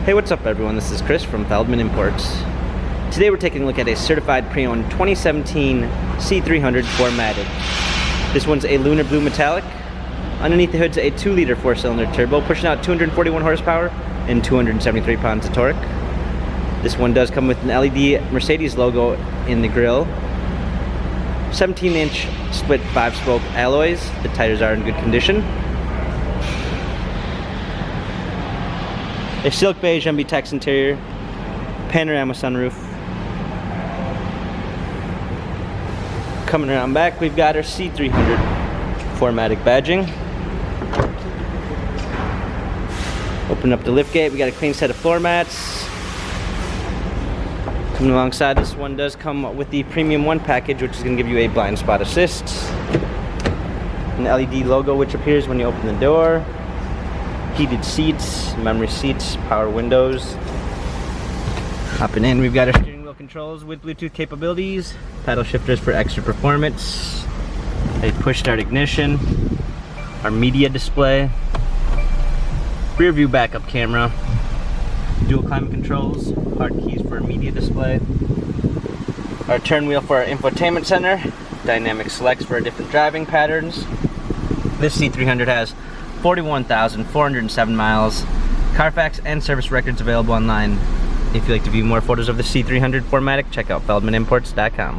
Hey, what's up everyone? This is Chris from Feldmann Imports. Today we're taking a look at a certified pre-owned 2017 C300 4MATIC. This one's a lunar blue metallic. Underneath the hood's a 2-liter 4-cylinder turbo, pushing out 241 horsepower and 273 pounds of torque. This one does come with an LED Mercedes logo in the grille. 17-inch split 5-spoke alloys. The tires are in good condition. A silk beige MB-Tex interior, panorama sunroof. Coming around back, we've got our C300 4MATIC badging. Open up the liftgate, we got a clean set of floor mats. Coming alongside, this one does come with the Premium 1 package, which is going to give you a blind spot assist. An LED logo which appears when you open the door. Heated seats, memory seats, power windows. Hopping in, we've got our steering wheel controls with Bluetooth capabilities, paddle shifters for extra performance, a push start ignition, our media display, rear view backup camera, dual climate controls, hard keys for media display, our turn wheel for our infotainment center, dynamic selects for our different driving patterns. This C300 has 41,407 miles. Carfax and service records available online. If you'd like to view more photos of the C300 4MATIC, check out feldmanimports.com.